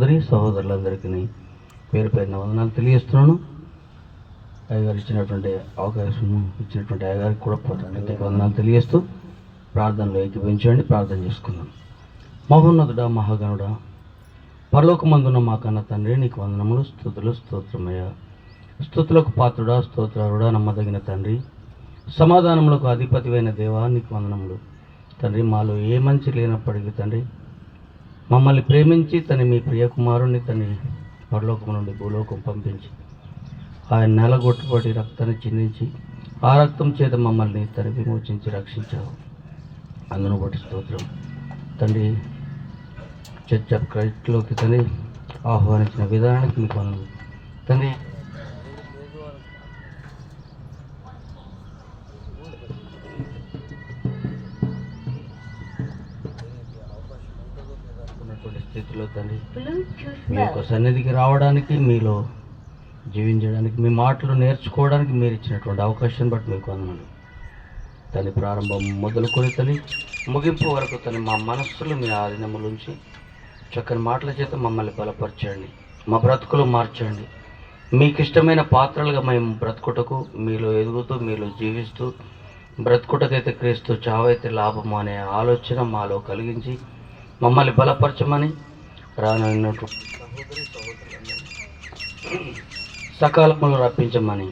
సహోదరి సహోదరులందరికీ పేరు పేరున వందనాలు తెలియజేస్తున్నాను. అయ్యగారు ఇచ్చినటువంటి అవకాశం ఇచ్చినటువంటి అయ్యగారికి కూడా ప్రత్యేక వందనాలు తెలియజేస్తూ ప్రార్థనలో ఏకీభవించండి. ప్రార్థన చేసుకుందాం. మహోన్నతుడా, మహాగణుడా, పరలోకమందున్న మా కన్న తండ్రి, నీకు వందనములు, స్తుతులు, స్తోత్రమయ్యా. స్తుతులకు పాత్రుడా, స్తోత్రాలుడా, నమ్మదగిన తండ్రి, సమాధానములకు అధిపతివైన దేవా, నీకు వందనములు తండ్రి. మాలో ఏ మంచి లేనప్పటికీ తండ్రి, మమ్మల్ని ప్రేమించి మీ ప్రియకుమారుని పరలోకం నుండి భూలోకం పంపించి ఆయన నెలగొట్టుబడి రక్తాన్ని చిందించి ఆ రక్తం చేత మమ్మల్ని విమోచించి రక్షించావు. అందును బట్టి స్తోత్రం తండ్రి. చర్చ్ ఆఫ్ క్రైస్ట్లోకి ఆహ్వానించిన విధానానికి మీకు వందనాలు తండ్రి. స్థితిలో తండ్రి మీ యొక్క సన్నిధికి రావడానికి, మీలో జీవించడానికి, మీ మాటలు నేర్చుకోవడానికి మీరు ఇచ్చినటువంటి అవకాశాన్ని బట్టి మీకు వందనాలు తండ్రి. ప్రారంభం మొదలుకొని ముగింపు వరకు మా మనస్సులు మీ ఆధీనములుంచి చక్కని మాటల చేత మమ్మల్ని బలపరచండి, మా బ్రతుకులు మార్చండి. మీకు ఇష్టమైన పాత్రలుగా మేము బ్రతుకుటకు, మీలో ఎదుగుతూ, మీలో జీవిస్తూ, బ్రతుకుటకైతే క్రీస్తు, చావైతే లాభము అనే ఆలోచన మాలో కలిగించి మమ్మల్ని బలపరచమని, రానున్నట్టు సహోదరి సహోదరులందరినీ సకాలంలో రప్పించమని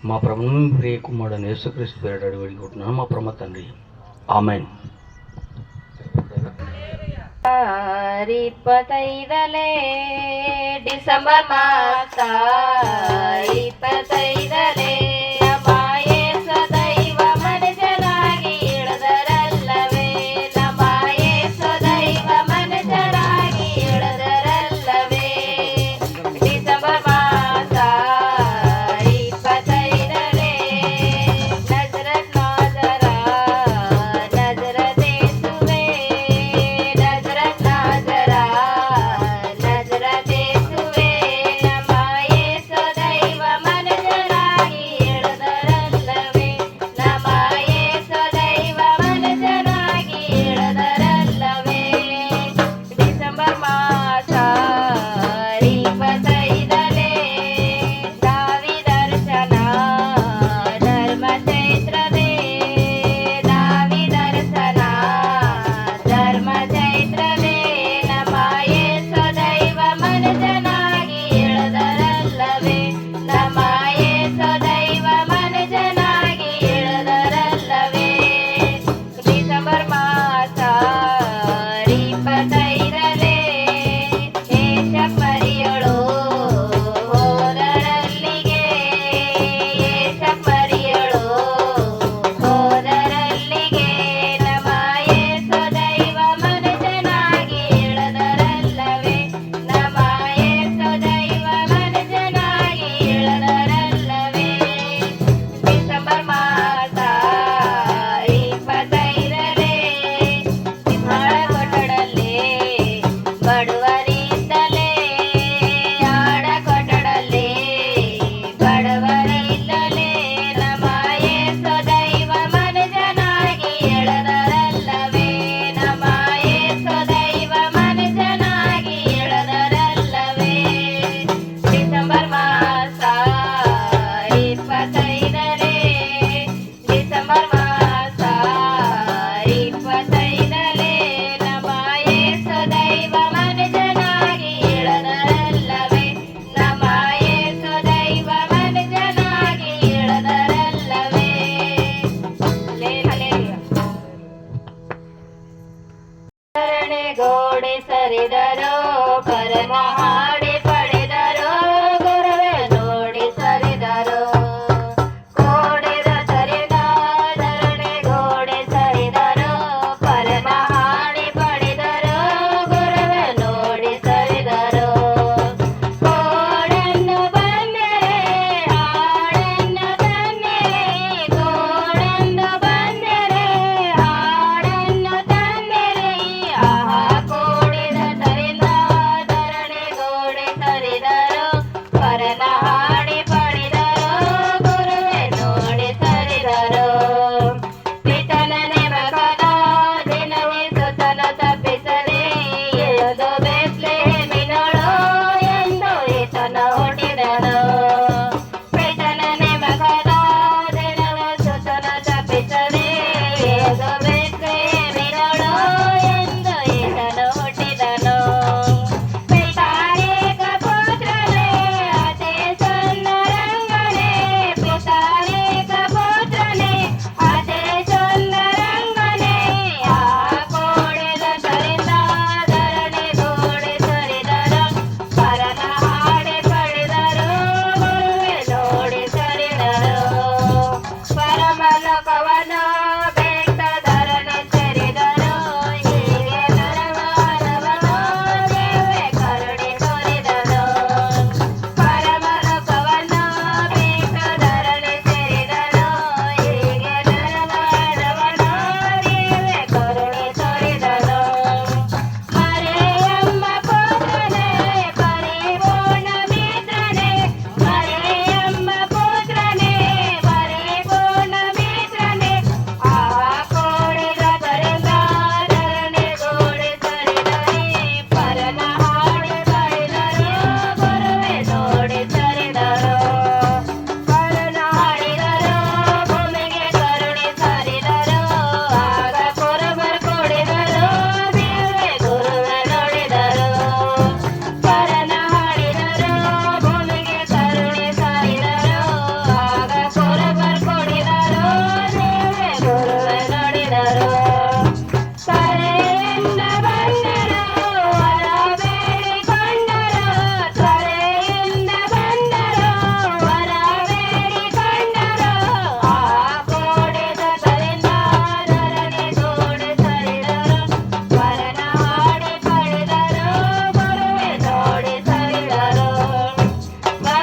మా ప్రభువు ప్రియ కుమారుడైన యేసుక్రీస్తు పేరిట అడిగి వేడుకుంటున్నాను మా పరమ తండ్రి. ఆమేన్. 25 ಡಿಸೆಂಬರ್ ಮಾಸ 25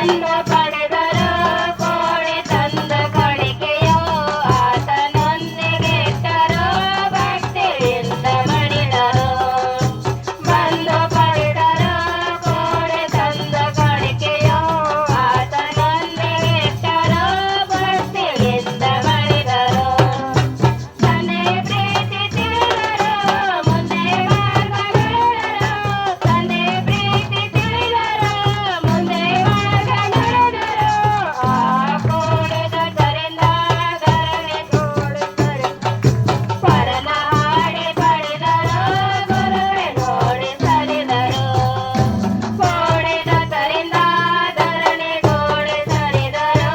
ಬಂದು ಪಡೆದರು ಕೋಡಿ ತಂದ ಕಡಿಕೆಯೋ ಆತನೊಂದಿಗಿಟ್ಟರು ಭಕ್ತಿಯಿಂದ ಮಡಿದರು ಬಂದು ಪಡೆದರು ಕೋಡಿ ತಂದ ಕಡಿಕೆಯೋ ಆತನೊಂದಿಗಿಟ್ಟರು ಭಕ್ತಿಯಿಂದ ಮಡಿದರು ತಂದೆ ಪ್ರೀತಿ ತಿಳಿದರು ಮುಂದೆ ಮಾರ್ಗಗಳಿದರು ತಂದೆ ಪ್ರೀತಿ ತಿಳಿದರು ಮುಂದೆ ಮಾರ್ಗಗಳಿದರು ಆ ಕೋಡಿದ ಕರಿಂದ ಧರಣಿ ತೋಡುತ್ತಾರೆ ಪರನ ಹಾಡಿ ಪಡೆದರು ಗುರುವೆ ನೋಡಿ ಸರಿದರು ಕೋಡಿದ ಕರಿಂದ ಧರಣಿ ಗೋಡೆ ಸರಿದರು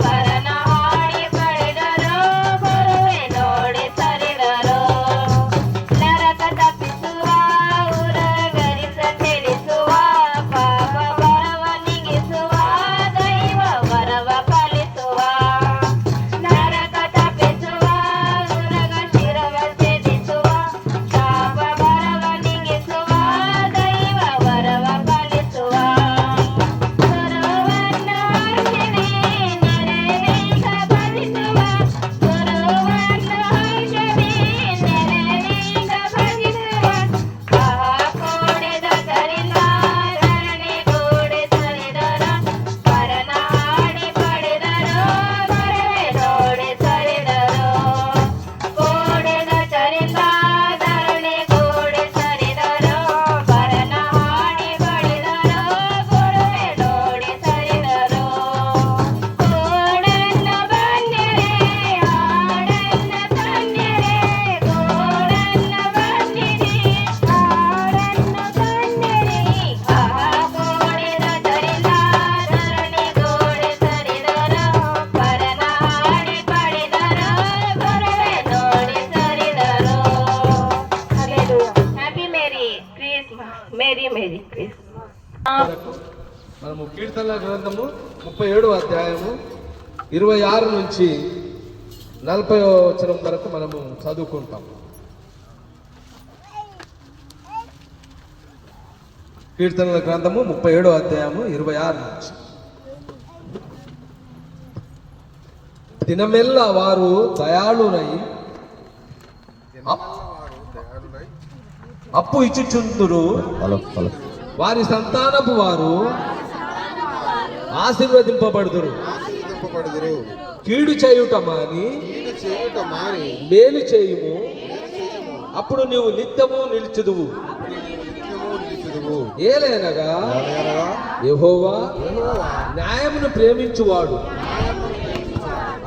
ಪರನ ಹಾಡಿ ಪಡೆದರು ಗುರುವೆ ನೋಡಿ ಸರಿದರು ನರಕ ತಪ್ಪಿಸುವ ಉರಗರಿಸ ತಿಳಿಸುವ ಪಾಪ ಬರವ ನಿಗಿಸುವ ದೈವ ವರವ ಫಲಿಸುವ ನರಕ ತಪ್ಪಿಸುವ ಉರಗ ಶಿರವ ಛೇದಿಸುವ ಪಾಪ ಬರವ ನಿಗಿಸುವ ದೈವ ವರವ ಫಲಿಸುವ ಗುರುವನ್ನು ಹರ್ಷಿಣಿ ನೆರಳಿಂದ ಭಜಿಸುವ ಗುರುವನ್ನು ಹರ್ಷಿಣಿ ನೆರಳಿಂದ ಭಜಿಸುವ ಆ ಕೋಡಿದ ಕರಿಂದ ಧರಣಿ ಗೋಡೆ ಸರಿದರ ಪರನ ಹಾಡಿ ಪಡೆದರು ಗುರುವೆ ನೋಡಿ ಸರಿದರು ಕೋಡಿದ ಕರಿಂದ ಧರಣಿ ಗೋಡೆ ಸರಿದರು ಪರನ ಹಾಡಿ ಪಡೆದರು ಗುರುವೆ ನೋಡಿ ಸರಿದರು ಕೋಡನ್ನ ಬನ್ನಿರೆ ಹಾಡನ್ನ ತನ್ನಿರೆ ಕೋಡನ್ನ ಬನ್ನಿರಿ ಹಾಡನ್ನ ತನ್ನಿರಿ ಆ ಕೋಡಿದ ಕರಿಂದ ಧರಣಿ ಗೋಡೆ ಸರಿದರು ಪರನ ಹಾಡಿ ಪಡೆದರು ಗುರುವೆ ನೋಡಿ ಸರಿದರು happy merry Christmas merry merry Christmas మనము కీర్తనల గ్రంథము 37వ అధ్యాయము 26 నుంచి 40వ వచనం వరకు మనము చదువుకుంటాం. కీర్తనల గ్రంథము 37వ అధ్యాయము 26 నుంచి. దినమెల్ల వారు దయాళునై అప్పు ఇచ్చుచుందురు, వారి సంతానపు వారు ఆశీర్వదింపబడుదురు. కీడు చేయుట మాని మేలు చేయుము, అప్పుడు నీవు నిత్యము నిలిచుదువు. ఏలైనగా యెహోవా న్యాయమును ప్రేమించువాడు,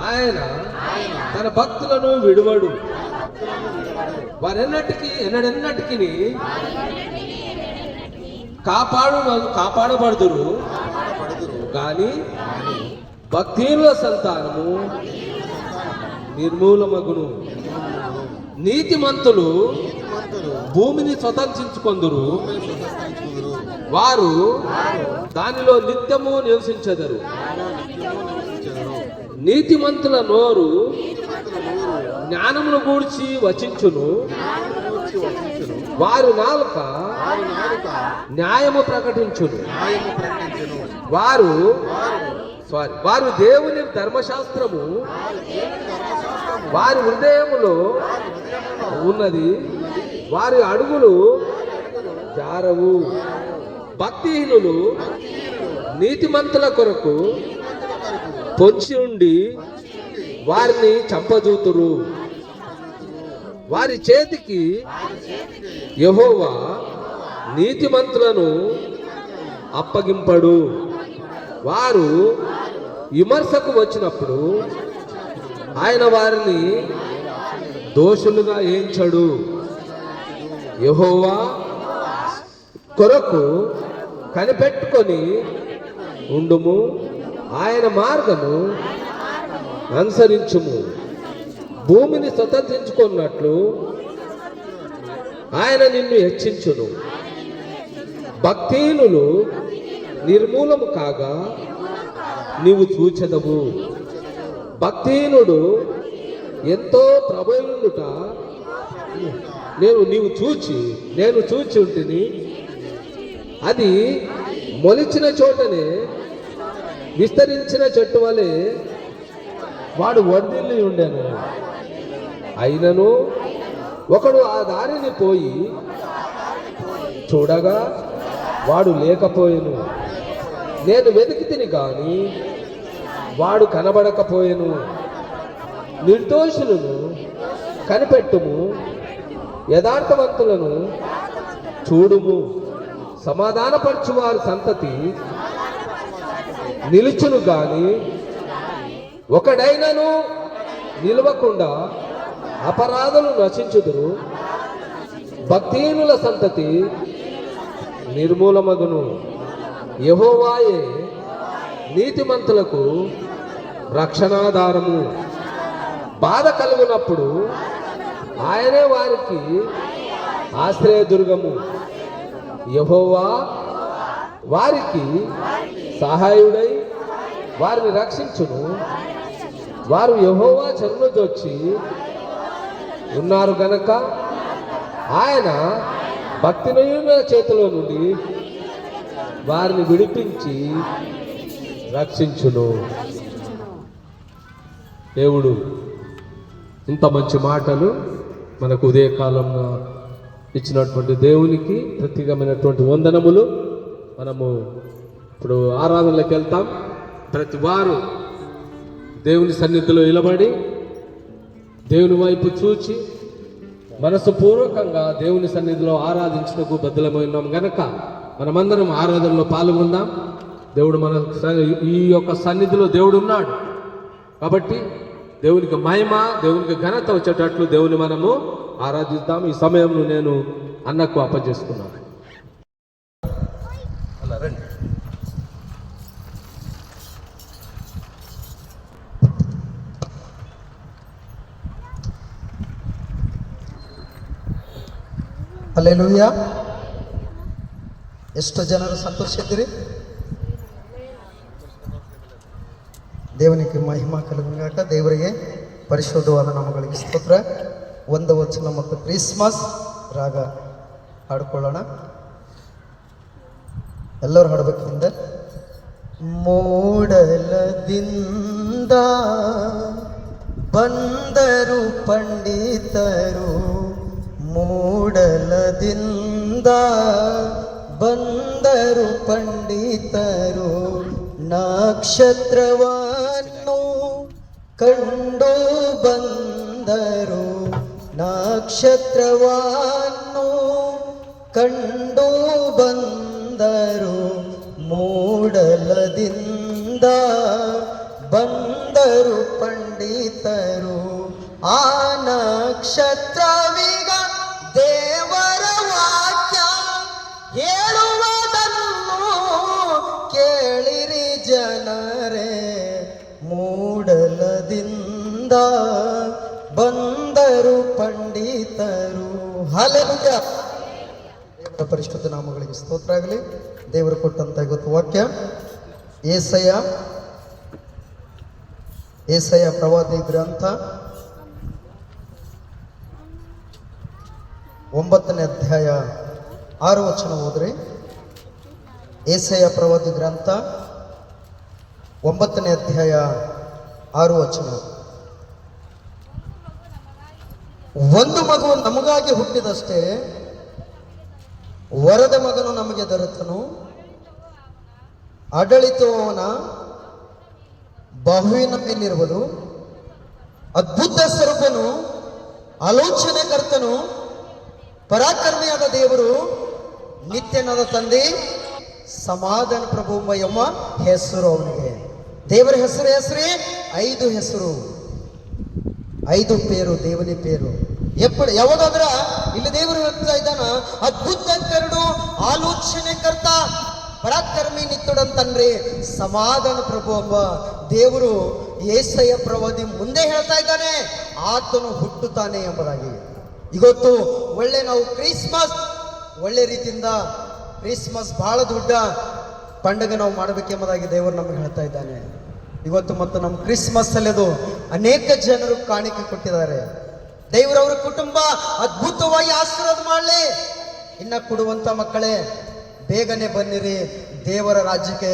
ఆయన తన భక్తులను విడువడు. ఎన్నడెన్నటికి కాపాడబడుదురు కానీ భక్తిహీనుల సంతానము నిర్మూలమగును. నీతిమంతులు భూమిని స్వతంత్రించుకొందురు, వారు దానిలో నిత్యము నివసించెదరు. నీతిమంతుల నోరు జ్ఞానమును గూర్చి వచించును, వారు నాలుక న్యాయము ప్రకటించును. వారు దేవుని ధర్మశాస్త్రము వారి హృదయములో ఉన్నది, వారి అడుగులు జారవు. భక్తిహీనులు నీతిమంతుల కొరకు పొంచి ఉండి వారిని చంపజూతురు. వారి చేతికి యెహోవా నీతిమంతులను అప్పగింపడు. వారు విమర్శకు వచ్చినప్పుడు ఆయన వారిని దోషులుగా ఎంచడు. యెహోవా కొరకు కనిపెట్టుకొని ఉండుము, ఆయన మార్గము అనుసరించుము. భూమిని స్వతంత్రించుకున్నట్లు ఆయన నిన్ను హెచ్చించును. భక్తిహీనులు నిర్మూలము కాగా నీవు చూచెదవు. భక్తిహీనుడు ఎంతో ప్రబలుట నేను చూచి ఉంటిని. అది మొలిచిన చోటనే విస్తరించిన చెట్టు వలె వాడు వర్ధిల్లి ఉండెను. అయినను ఒకడు ఆ దారిని పోయి చూడగా వాడు లేకపోయెను. నేను వెతికి తిని కానీ వాడు కనబడకపోయెను. నిర్దోషులను కనిపెట్టుము, యథార్థవంతులను చూడుము. సమాధానపరచువారి సంతతి నిలుచును గాని ఒకడైనను నిలవకుండా అపరాధులు నశించుదురు. భక్తిహీనుల సంతతి నిర్మూలమగును. యెహోవాయే నీతిమంతులకు రక్షణాధారము. బాధ కలుగునప్పుడు ఆయనే వారికి ఆశ్రయదుర్గము. యెహోవా వారికి సహాయుడై వారిని రక్షించును. వారు యెహోవా చెరువునొచ్చి ఉన్నారు గనక ఆయన భక్తిహీనుల చేతిలో నుండి వారిని విడిపించి రక్షించును. దేవుడు ఇంత మంచి మాటలు మనకు ఉదయకాలంలో ఇచ్చినటువంటి దేవునికి ప్రత్యేకమైనటువంటి వందనములు. మనము ఇప్పుడు ఆరాధనలోకి వెళ్తాం. ప్రతి వారు దేవుని సన్నిధిలో నిలబడి దేవుని వైపు చూచి మనసుపూర్వకంగా దేవుని సన్నిధిలో ఆరాధించుటకు బద్దలమైనాం గనక మనమందరం ఆరాధనలో పాల్గొందాం. దేవుడు మన ఈ యొక్క సన్నిధిలో దేవుడు ఉన్నాడు కాబట్టి దేవునికి మహిమ, దేవునికి ఘనత వచ్చేటట్లు దేవుని మనము ఆరాధిద్దాం. ఈ సమయంలో నేను అన్నకు అప్పజేసుకున్నాను. అలా రండి. ಹಲ್ಲೆಲೂಯಾ. ಎಷ್ಟು ಜನರು ಸಂತೋಷಿದ್ದೀರಿ? ದೇವನಿಗೆ ಮಹಿಮಾ ಕಲುಗಾಕ. ದೇವರಿಗೆ ಪರಿಶುದ್ಧವಾದ ನಾಮಗಳಿಗೆ ಸ್ತೋತ್ರ. ಒಂದು ವಚನ ಮತ್ತು ಕ್ರಿಸ್ಮಸ್ ರಾಗ ಹಾಡ್ಕೊಳ್ಳೋಣ. ಎಲ್ಲರೂ ಹಾಡಬೇಕು. ಹಿಂದೆ ಮೂಡಲದಿಂದ ಬಂದರು ಪಂಡಿತರು, ಮೂಡಲದಿಂದ ಬಂದರು ಪಂಡಿತರು, ನಕ್ಷತ್ರವನ್ನು ಕಂಡು ಬಂದರು, ನಕ್ಷತ್ರವನ್ನು ಕಂಡು ಬಂದರು, ಮೂಡಲದಿಂದ ಬಂದರು ಪಂಡಿತರು. ಆ ನಕ್ಷತ್ರವೀಗ ದೇವರ ವಾಕ್ಯ ಹೇಳುವುದನ್ನು ಕೇಳಿರಿ ಜನರೇ, ಮೂಡಲದಿಂದ ಬಂದರು ಪಂಡಿತರು. ಹಲ್ಲೆಲೂಯಾ. ದೇವರ ಪರಿಶುದ್ಧ ನಾಮಗಳಿಗೆ ಸ್ತೋತ್ರ ಆಗಲಿ. ದೇವರು ಕೊಟ್ಟಂತ ಇವತ್ತು ವಾಕ್ಯ ಏಸಾಯ ಪ್ರವಾದಿ ಗ್ರಂಥ 9ನೇ ಅಧ್ಯಾಯ 6 ವಚನ ಓದ್ರಿ. ಏಸಾಯ ಪ್ರವಾದಿ ಗ್ರಂಥ 9ನೇ ಅಧ್ಯಾಯ 6 ವಚನ. ಒಂದು ಮಗು ನಮಗಾಗಿ ಹುಟ್ಟಿದಷ್ಟೇ, ವರದ ಮಗನು ನಮಗೆ ದೊರೆತನು, ಆಡಳಿತವನ ಬಹುವಿನ ಮೇಲಿರುವುದು, ಅದ್ಭುತ ಸ್ವರೂಪನು, ಆಲೋಚನೆ ಕರ್ತನು, ಪರಾಕ್ರಮಿಯಾದ ದೇವರು, ನಿತ್ಯನಾದ ತಂದೆ, ಸಮಾಧಾನ ಪ್ರಭು ಎಂಬ ಹೆಸರು ಅವನಿಗೆ. ದೇವರ ಹೆಸರೇ 5 ಹೆಸರು, 5 పేరు దేవుని పేరు. ఎప్పుడు ಯಾವಾಗಾದ್ರ ಇಲ್ಲಿ ದೇವರು ಹೇಳ್ತಾ ಇದ್ದಾನ, ಅದ್ಭುತ ಕರುಡು, ಆಲೋಚನೆ ಕರ್ತ, ಪರಾಕ್ರಮಿ, ನಿತ್ಯುಡಂತನ್ರಿ, ಸಮಾಧಾನ ಪ್ರಭು ಎಂಬ ದೇವರು ಏಸಾಯ ಪ್ರವಾದಿ ಮುಂದೆ ಹೇಳ್ತಾ ಇದ್ದಾನೆ, ಆತನು ಹುಟ್ಟುತ್ತಾನೆ ಎಂಬುದಾಗಿ. ಇವತ್ತು ಒಳ್ಳೆ ನಾವು ಕ್ರಿಸ್ಮಸ್ ಒಳ್ಳೆ ರೀತಿಯಿಂದ ಕ್ರಿಸ್ಮಸ್ ಬಹಳ ದೊಡ್ಡ ಪಂಡಗೆ ನಾವು ಮಾಡಬೇಕೆಂಬುದಾಗಿ ದೇವರು ನಮಗೆ ಹೇಳ್ತಾ ಇದ್ದಾನೆ. ಇವತ್ತು ಮತ್ತು ನಮ್ಮ ಕ್ರಿಸ್ಮಸ್ ಅಲ್ಲಿ ಅದು ಅನೇಕ ಜನರು ಕಾಣಿಕೆ ಕೊಟ್ಟಿದ್ದಾರೆ. ದೇವರವರ ಕುಟುಂಬ ಅದ್ಭುತವಾಗಿ ಆಶೀರ್ವಾದ ಮಾಡಲಿ. ಇನ್ನ ಕೊಡುವಂತ ಮಕ್ಕಳೇ, ಬೇಗನೆ ಬನ್ನಿರಿ, ದೇವರ ರಾಜ್ಯಕ್ಕೆ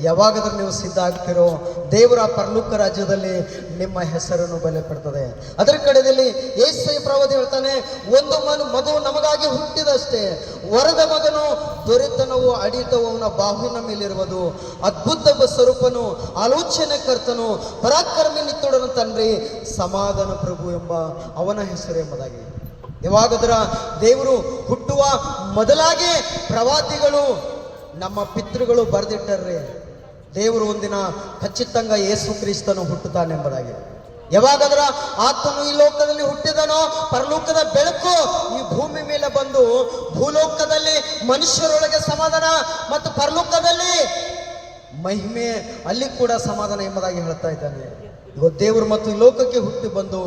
ಯಾವಾಗಾದ್ರೂ ನೀವು ಸಿದ್ಧ ಆಗ್ತಿರೋ ದೇವರ ಪರಲೋಕ ರಾಜ್ಯದಲ್ಲಿ ನಿಮ್ಮ ಹೆಸರನ್ನು ಬೆಲೆ ಪಡ್ತದೆ. ಅದರ ಕಡೆಯಲ್ಲಿ ಯೆಶಾಯ ಪ್ರವಾದಿ ಹೇಳ್ತಾನೆ, ಒಂದು ಮಗು ನಮಗಾಗಿ ಹುಟ್ಟಿದಷ್ಟೇ, ವರದ ಮಗನು ದೊರೆತನವು ಅಡಿತವು ಅವನ ಬಾಹುವಿನ ಮೇಲಿರುವುದು, ಅದ್ಭುತ ಸ್ವರೂಪನು, ಆಲೋಚನೆ ಕರ್ತನು, ಪರಾಕ್ರಮಿ ನಿತ್ತೊಡನು ತಂದ್ರಿ, ಸಮಾಧಾನ ಪ್ರಭು ಎಂಬ ಅವನ ಹೆಸರು ಎಂಬುದಾಗಿ. ಯಾವಾಗದರ ದೇವರು ಹುಟ್ಟುವ ಮೊದಲಾಗಿ ಪ್ರವಾದಿಗಳು ನಮ್ಮ ಪಿತೃಗಳು ಬರೆದಿಟ್ಟರ್ರಿ, ದೇವರು ಒಂದಿನ ಖಚಿತಂಗ ಯೇಸು ಕ್ರಿಸ್ತನು ಹುಟ್ಟುತ್ತಾನೆಂಬುದಾಗಿ. ಯಾವಾಗಾದ್ರ ಆತನು ಈ ಲೋಕದಲ್ಲಿ ಹುಟ್ಟಿದನೋ, ಪರಲೋಕದ ಬೆಳಕು ಈ ಭೂಮಿ ಮೇಲೆ ಬಂದು ಭೂಲೋಕದಲ್ಲಿ ಮನುಷ್ಯರೊಳಗೆ ಸಮಾಧಾನ ಮತ್ತು ಪರಲೋಕದಲ್ಲಿ ಮಹಿಮೆ, ಅಲ್ಲಿ ಕೂಡ ಸಮಾಧಾನ ಎಂಬುದಾಗಿ ಹೇಳ್ತಾ ಇದ್ದಾನೆ. ಇವತ್ತು ದೇವರು ಮತ್ತು ಈ ಲೋಕಕ್ಕೆ ಹುಟ್ಟಿ ಬಂದು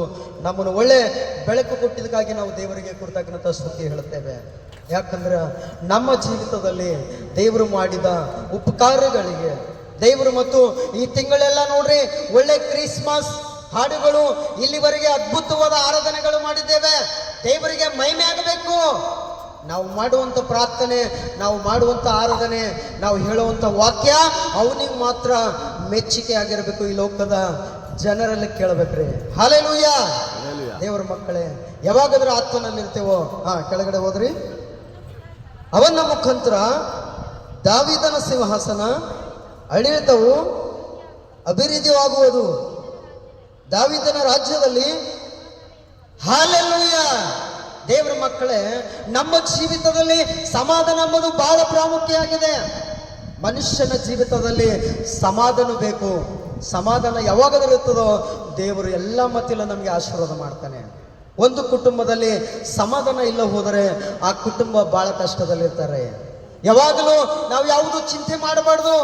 ನಮ್ಮನ್ನು ಒಳ್ಳೆ ಬೆಳಕು ಕೊಟ್ಟಿದ್ದಕ್ಕಾಗಿ ನಾವು ದೇವರಿಗೆ ಕೃತಜ್ಞತಾ ಸ್ತುತಿ ಹೇಳುತ್ತೇವೆ. ಯಾಕಂದ್ರೆ ನಮ್ಮ ಜೀವಿತದಲ್ಲಿ ದೇವರು ಮಾಡಿದ ಉಪಕಾರಗಳಿಗೆ ದೇವರು, ಮತ್ತು ಈ ತಿಂಗಳೆಲ್ಲ ನೋಡ್ರಿ ಒಳ್ಳೆ ಕ್ರಿಸ್ಮಸ್ ಹಾಡುಗಳು, ಇಲ್ಲಿವರೆಗೆ ಅದ್ಭುತವಾದ ಆರಾಧನೆಗಳು ಮಾಡಿದ್ದೇವೆ. ದೇವರಿಗೆ ಮಹಿಮೆ ಆಗಬೇಕು. ನಾವು ಮಾಡುವಂಥ ಪ್ರಾರ್ಥನೆ, ನಾವು ಮಾಡುವಂಥ ಆರಾಧನೆ, ನಾವು ಹೇಳುವಂಥ ವಾಕ್ಯ ಅವನಿಗೆ ಮಾತ್ರ ಮೆಚ್ಚುಗೆ ಆಗಿರಬೇಕು. ಈ ಲೋಕದ ಜನರಲ್ಲಿ ಕೇಳಬೇಕ್ರಿ. ಹಲ್ಲೆಲೂಯಾ. ದೇವರ ಮಕ್ಕಳೇ, ಯಾವಾಗಾದ್ರೂ ಆತ್ಮನಲ್ಲಿರ್ತೇವೋ, ಕೆಳಗಡೆ ಹೋದ್ರಿ, ಅವನ ಮುಖಾಂತರ ದಾವೀದನ ಸಿಂಹಾಸನ ಆಡಳಿತವು ಅಭಿವೃದ್ಧಿಯಾಗುವುದು, ದಾವೀದನ ರಾಜ್ಯದಲ್ಲಿ. ಹಲ್ಲೆಲೂಯಾ. ದೇವರ ಮಕ್ಕಳೇ, ನಮ್ಮ ಜೀವಿತದಲ್ಲಿ ಸಮಾಧಾನ ಎಂಬುದು ಬಹಳ ಪ್ರಾಮುಖ್ಯ ಆಗಿದೆ. ಮನುಷ್ಯನ ಜೀವಿತದಲ್ಲಿ ಸಮಾಧಾನ ಬೇಕು. ಸಮಾಧಾನ ಯಾವಾಗಾದ್ರೂ ಇರ್ತದೋ ದೇವರು ಎಲ್ಲ ಮತ್ತಿಲ್ಲ ನಮಗೆ ಆಶೀರ್ವಾದ ಮಾಡ್ತಾನೆ. ಒಂದು ಕುಟುಂಬದಲ್ಲಿ ಸಮಾಧಾನ ಇಲ್ಲ ಹೋದರೆ ಆ ಕುಟುಂಬ ಬಹಳ ಕಷ್ಟದಲ್ಲಿರ್ತಾರೆ. ಯಾವಾಗಲೂ ನಾವು ಯಾವುದು ಚಿಂತೆ ಮಾಡಬಾರ್ದು.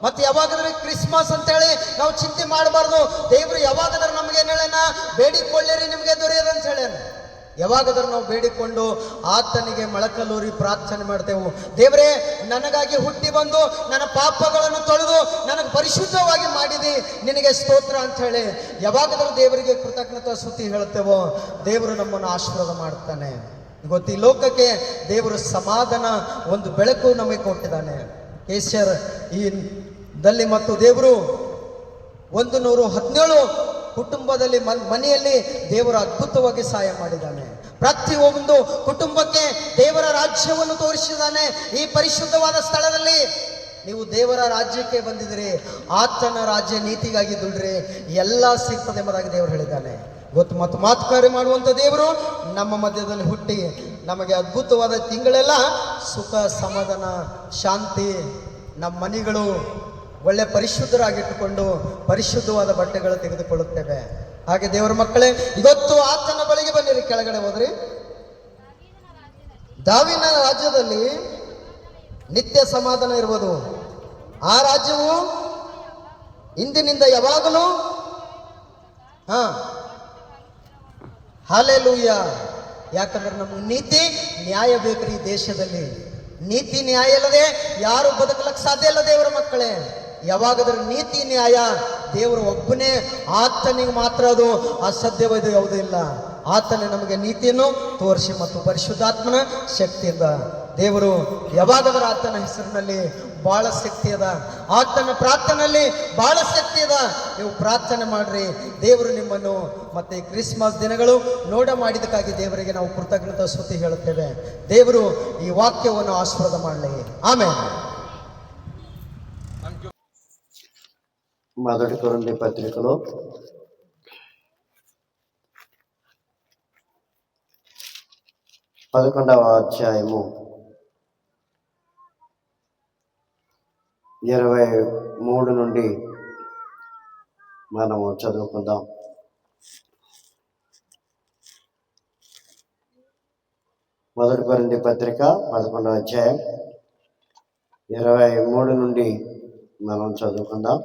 ಮತ್ತೆ ಯಾವಾಗಾದ್ರೂ ಕ್ರಿಸ್ಮಸ್ ಅಂತೇಳಿ ನಾವು ಚಿಂತೆ ಮಾಡಬಾರ್ದು. ದೇವರು ಯಾವಾಗಾದ್ರೂ ನಮ್ಗೆ ಏನ್ ಹೇಳೇನ, ಬೇಡಿಕೊಳ್ಳಿರಿ ನಿಮ್ಗೆ ದೊರೆಯದಂತ ಹೇಳ್ಯಾನ. ಯಾವಾಗಾದ್ರೂ ನಾವು ಬೇಡಿಕೊಂಡು ಆತನಿಗೆ ಮೊಳಕಲ್ಲೂರಿ ಪ್ರಾರ್ಥನೆ ಮಾಡ್ತೇವೆ, ದೇವರೇ ನನಗಾಗಿ ಹುಟ್ಟಿ ಬಂದು ನನ್ನ ಪಾಪಗಳನ್ನು ತೊಳೆದು ನನಗೆ ಪರಿಶುದ್ಧವಾಗಿ ಮಾಡಿದಿ, ನಿನಗೆ ಸ್ತೋತ್ರ ಅಂತ ಹೇಳಿ ಯಾವಾಗಾದ್ರೂ ದೇವರಿಗೆ ಕೃತಜ್ಞತಾ ಸ್ತುತಿ ಹೇಳ್ತೇವೋ ದೇವರು ನಮ್ಮನ್ನು ಆಶೀರ್ವಾದ ಮಾಡ್ತಾನೆ. ಇವತ್ತು ಈ ಲೋಕಕ್ಕೆ ದೇವರು ಸಮಾಧಾನ ಒಂದು ಬೆಳಕು ನಮಗೆ ಕೊಟ್ಟಿದ್ದಾನೆ. ಕೇಶರ್ ಈ ದಲ್ಲಿ ಮತ್ತು ದೇವರು 117 ಕುಟುಂಬದಲ್ಲಿ ಮನೆಯಲ್ಲಿ ದೇವರು ಅದ್ಭುತವಾಗಿ ಸಹಾಯ ಮಾಡಿದ್ದಾನೆ. ಪ್ರತಿಯೊಂದು ಕುಟುಂಬಕ್ಕೆ ದೇವರ ರಾಜ್ಯವನ್ನು ತೋರಿಸಿದ್ದಾನೆ. ಈ ಪರಿಶುದ್ಧವಾದ ಸ್ಥಳದಲ್ಲಿ ನೀವು ದೇವರ ರಾಜ್ಯಕ್ಕೆ ಬಂದಿದ್ದೀರಿ, ಆತನ ರಾಜ್ಯ ನೀತಿಗಾಗಿ ದುಡ್ರಿ, ಎಲ್ಲ ಸಿಗ್ತದೆ ಎಂಬುದಾಗಿ ದೇವರು ಹೇಳಿದ್ದಾನೆ. ಇವತ್ತು ಮತ್ತು ಮಾತುಕತೆ ಮಾಡುವಂಥ ದೇವರು ನಮ್ಮ ಮಧ್ಯದಲ್ಲಿ ಹುಟ್ಟಿ ನಮಗೆ ಅದ್ಭುತವಾದ ತಿಂಗಳೆಲ್ಲ ಸುಖ, ಸಮಾಧಾನ, ಶಾಂತಿ, ನಮ್ಮ ಮನೆಗಳು ಒಳ್ಳೆ ಪರಿಶುದ್ಧರಾಗಿಟ್ಟುಕೊಂಡು ಪರಿಶುದ್ಧವಾದ ಬಟ್ಟೆಗಳು ತೆಗೆದುಕೊಳ್ಳುತ್ತೇವೆ. ಹಾಗೆ ದೇವರ ಮಕ್ಕಳೇ, ಇವತ್ತು ಆತನ ಬಳಿಗೆ ಬನ್ನಿರಿ. ಕೆಳಗಡೆ ಹೋದ್ರಿ, ದಾವಿನ ರಾಜ್ಯದಲ್ಲಿ ನಿತ್ಯ ಸಮಾಧಾನ ಇರುವುದು. ಆ ರಾಜ್ಯವು ಇಂದಿನಿಂದ ಯಾವಾಗಲೂ ಹಲ್ಲೆಲೂಯಾ. ಯಾಕಂದ್ರೆ ನಮ್ಗೆ ನೀತಿ ನ್ಯಾಯ ಬೇಕ್ರಿ. ಈ ದೇಶದಲ್ಲಿ ನೀತಿ ನ್ಯಾಯ ಇಲ್ಲದೆ ಯಾರು ಬದುಕಲಕ್ಕೆ ಸಾಧ್ಯ ಇಲ್ಲ. ದೇವರ ಮಕ್ಕಳೇ, ಯಾವಾಗಾದ್ರೂ ನೀತಿ ನ್ಯಾಯ ದೇವರು ಒಬ್ಬನೇ, ಆತನಿಗೆ ಮಾತ್ರ ಅದು ಅಸಾಧ್ಯವಾದ ಯಾವುದೂ ಇಲ್ಲ. ಆತನೇ ನಮಗೆ ನೀತಿಯನ್ನು ತೋರಿಸಿ ಮತ್ತು ಪರಿಶುದ್ಧಾತ್ಮನ ಶಕ್ತಿಯಿಂದ ದೇವರು ಯಾವಾಗಾದ್ರೂ ಆತನ ಹೆಸರಿನಲ್ಲಿ ಬಹಳ ಶಕ್ತಿ ಅದ, ಆತನ ಪ್ರಾರ್ಥನೆಯಲ್ಲಿ ಬಹಳ ಶಕ್ತಿ ಅದ. ನೀವು ಪ್ರಾರ್ಥನೆ ಮಾಡ್ರಿ, ದೇವರು ನಿಮ್ಮನ್ನು ಮತ್ತೆ ಕ್ರಿಸ್ಮಸ್ ದಿನಗಳು ನೋಡ ಮಾಡಿದಕ್ಕಾಗಿ ದೇವರಿಗೆ ನಾವು ಕೃತಜ್ಞತಾ ಸ್ತುತಿ ಹೇಳುತ್ತೇವೆ. ದೇವರು ಈ ವಾಕ್ಯವನ್ನು ಆಶೀರ್ವಾದ ಮಾಡಲಿ. ಆಮೇಲೆ మొదటి కొరింథీ పత్రికలో 11వ అధ్యాయము 23 నుండి మనము చదువుకుందాం. మొదటి కొరింథీ పత్రిక 11వ అధ్యాయం 23 నుండి మనం చదువుకుందాం.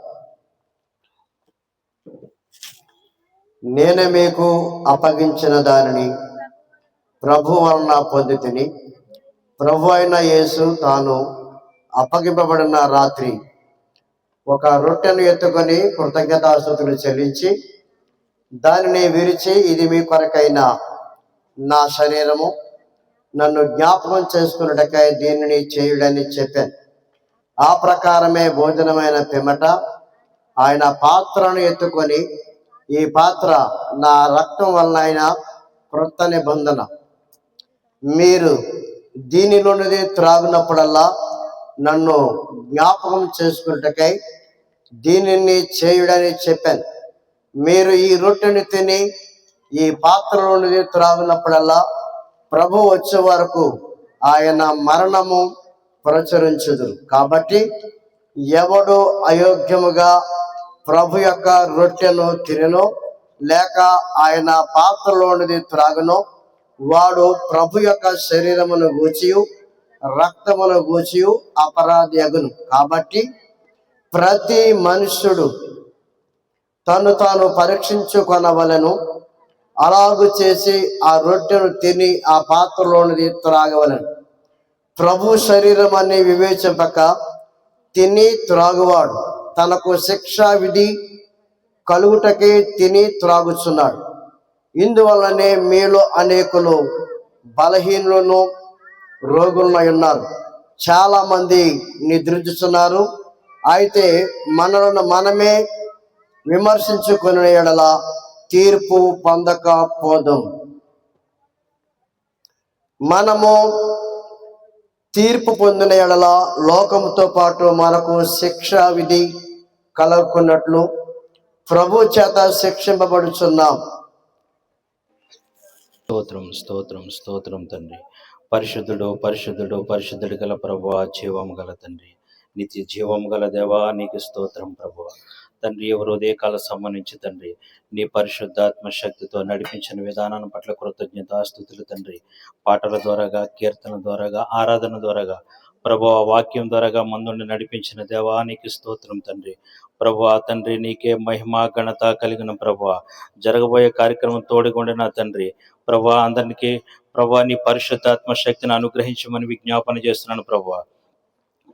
నేను మీకు అప్పగించిన దానిని ప్రభు వలన పొందితిని. ప్రభు అయిన యేసు తాను అప్పగింపబడిన రాత్రి ఒక రొట్టెను ఎత్తుకొని కృతజ్ఞతాస్తుతులు చెల్లించి దానిని విరిచి, ఇది మీ కొరకైన నా శరీరము, నన్ను జ్ఞాపకం చేసుకున్నటకై దీనిని చేయుడని చెప్పాను. ఆ ప్రకారమే భోజనమైన పిమ్మట ఆయన పాత్రను ఎత్తుకొని, ఈ పాత్ర నా రక్తం వలన అయిన క్రొత్త నిబంధన. మీరు దీనిలోనిది త్రాగినప్పుడల్లా నన్ను జ్ఞాపకం చేసుకున్నటకై దీనిని చేయుడని చెప్పాను. మీరు ఈ రొట్టెని తిని ఈ పాత్రలోనిది త్రాగినప్పుడల్లా ప్రభు వచ్చే వరకు ఆయన మరణము ప్రచురించుదురు. కాబట్టి ఎవడు అయోగ్యముగా ప్రభు యొక్క రొట్టెను తిననో లేక ఆయన పాత్రలోనిది త్రాగునో వాడు ప్రభు యొక్క శరీరమును గూచియు రక్తమును గూచియు అపరాధి అగును. కాబట్టి ప్రతి మనుష్యుడు తను తాను పరీక్షించుకొనవలెను. అలాగు చేసి ఆ రొట్టెను తిని ఆ పాత్రలోనిది త్రాగవలెను. ప్రభు శరీరం అని వివేచింపక తిని త్రాగువాడు తనకు శిక్షా విధి కలుగుటకే తిని త్రాగుచున్నాడు. ఇందువల్లనే మీలో అనేకులు బలహీనులను రోగులై ఉన్నారు, చాలా మంది నిద్రించుచున్నారు. అయితే మనలను మనమే విమర్శించుకునే ఎడల తీర్పు పొందక పోదాం. మనము తీర్పు పొందిన ఎడల లోకముతో పాటు మనకు శిక్షా విధి కలుగుకున్నట్లు ప్రభు చేత శిక్షింపబడుచున్నాం. స్తోత్రం స్తోత్రం స్తోత్రం తండ్రి. పరిశుద్ధుడు పరిశుద్ధుడు పరిశుద్ధుడు గల ప్రభువా, జీవము గల తండ్రి, నిత్య జీవము గల దేవా, నీకు స్తోత్రం ప్రభువా. తండ్రి, ఎవరు ఉదయకాల సంబంధించి తండ్రి నీ పరిశుద్ధాత్మ శక్తితో నడిపించిన విధానాన్ని పట్ల కృతజ్ఞతాస్తుతులు తండ్రి. పాటల ద్వారాగా, కీర్తన ద్వారాగా, ఆరాధన ద్వారాగా ప్రభువా, వాక్యం ద్వారాగా ముందుండి నడిపించిన దేవా, నీకు స్తోత్రం తండ్రి. ప్రభువా తండ్రి, నీకే మహిమ ఘనత కలిగిన ప్రభువా. జరగబోయే కార్యక్రమం తోడుగుండిన తండ్రి ప్రభువా, అందరికీ ప్రభువా నీ పరిశుద్ధాత్మ శక్తిని అనుగ్రహించమని విజ్ఞాపన చేస్తున్నాను ప్రభువా.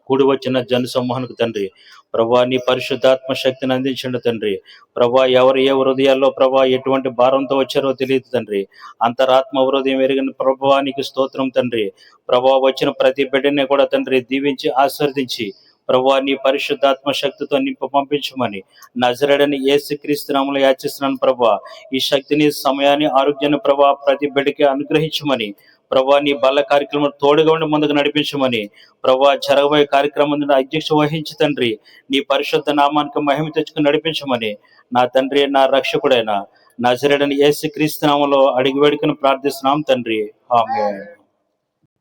కూడి వచ్చిన జన సమూహానికి తండ్రి ప్రభువా నీ పరిశుద్ధాత్మ శక్తిని అందించండి తండ్రి. ప్రభువా, ఎవరు ఏ హృదయాల్లో ప్రభువా ఎటువంటి భారంతో వచ్చారో తెలియదు తండ్రి. అంతరాత్మ హృదయం ఎరిగిన ప్రభువా నీకు స్తోత్రం తండ్రి. ప్రభువా, వచ్చిన ప్రతి బిడ్డని కూడా తండ్రి దీవించి ఆశీర్వదించి ప్రభువా నీ పరిశుద్ధాత్మ శక్తితో నింప పంపించమని నజరేయుడైన యేసుక్రీస్తు నామములో యాచిస్తున్నాను ప్రభువా. ఈ శక్తిని, సమయాన్ని, ఆరోగ్యాన్ని ప్రభువా ప్రతి బిడ్డకి అనుగ్రహించమని ప్రభువా నీ బల్ల కార్యక్రమం తోడుగా ఉండి ముందుకు నడిపించమని ప్రభువా, జరగబోయే కార్యక్రమం అధ్యక్ష వహించి తండ్రి నీ పరిశుద్ధ నామానికి మహిమ తెచ్చుకుని నడిపించమని నా తండ్రి, నా రక్షకుడైన నజరేయుడైన యేసుక్రీస్తు నామములో అడిగి వేడుకను ప్రార్థిస్తున్నాం తండ్రి. ఆమేన్.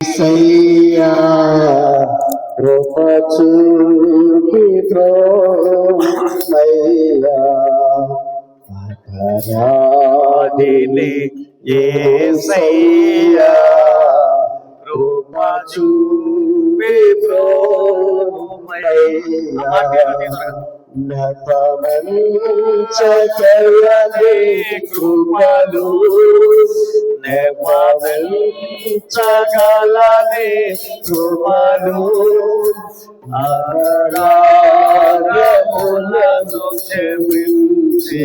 యేసయ్యా కృప చూపి ప్రభువయ్యా, నెపవంచకయని కృపలు నెపవంచగలని కృపలు అపరాధములను క్షమించి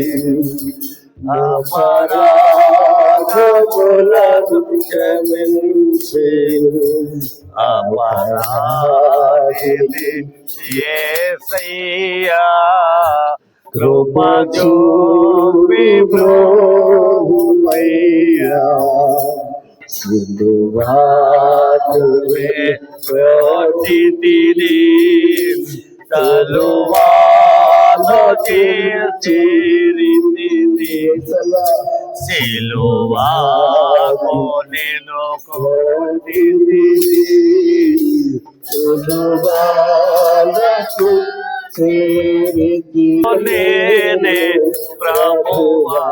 అపరాధములను క్షమించి అపరాధి యేసయ్యా కృప చూపి ప్రభువయ్యా, సిలువాకువే ప్రతిదిని తలువాలో తీర్చిరిని సిలువాకు నేను కోటిని సిలువాలకు నేనే ప్రభువా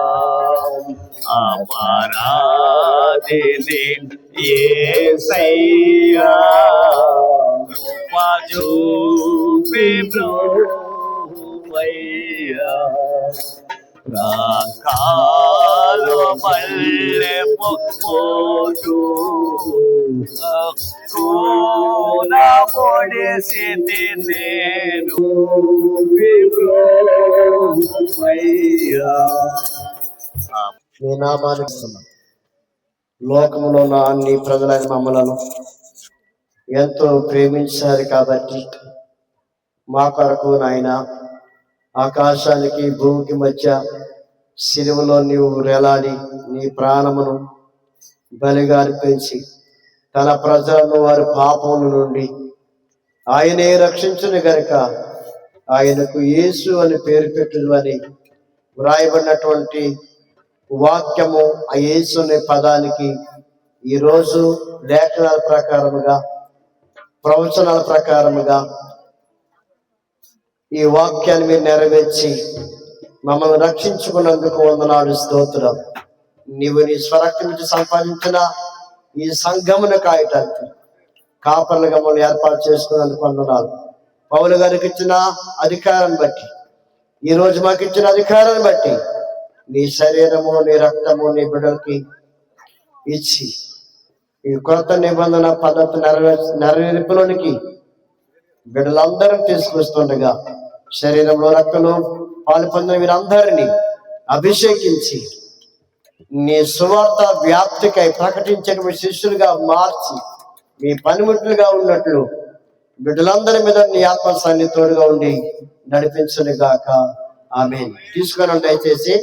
అపరాధిని యేసయ్యా కృప చూపి ప్రభువయ్యా, రాకాలు మల్లె పోతూ కూల పొడిసి నేను నీ నామానికి ఇస్తున్నాం. లోకంలో ఉన్న అన్ని ప్రజలైన మమ్మలను ఎంతో ప్రేమించారు కాబట్టి మా కొరకు నాయన ఆకాశానికి భూమికి మధ్య సిలువలో నీవు వేలాడి నీ ప్రాణమును బలిగా అర్పించి తన ప్రజలను వారి పాపముల నుండి ఆయనే రక్షించును గనుక ఆయనకు యేసు అని పేరు పెట్టును అని వ్రాయబడినటువంటి వాక్యము ఆ యేసు అనే పదానికి ఈరోజు లేఖనాల ప్రకారముగా ప్రవచనాల ప్రకారముగా ఈ వాక్యాన్ని మీరు నెరవేర్చి మమ్మల్ని రక్షించుకున్నందుకు వందనాలు, స్తోత్రం. నీవు నీ స్వరక్తం నుంచి సంపాదించిన ఈ సంఘమును కాయటానికి కాపర్లుగా మమ్మల్ని ఏర్పాటు చేసుకున్నందుకు వందనాలు. పౌలు గారికి ఇచ్చిన అధికారాన్ని బట్టి, ఈ రోజు మాకు ఇచ్చిన అధికారాన్ని బట్టి నీ శరీరము నీ రక్తము నీ బిడ్డలకి ఇచ్చి ఈ కొత్త నిబంధన పద్ధతి నెరవేర్పులోనికి బిడ్డలందరూ తీసుకొస్తుండగా శరీరంలో రక్తంలో పాలు పొందిన వీరందరినీ అభిషేకించి నీ సువార్త వ్యాప్తికై ప్రకటించే శిష్యులుగా మార్చి మీ పనిముట్లుగా ఉన్నట్లు బిడ్డలందరి మీద నీ ఆత్మ సన్నిధి తోడుగా ఉండి నడిపించును గాక. ఆమేన్. తీసుకొని దయచేసి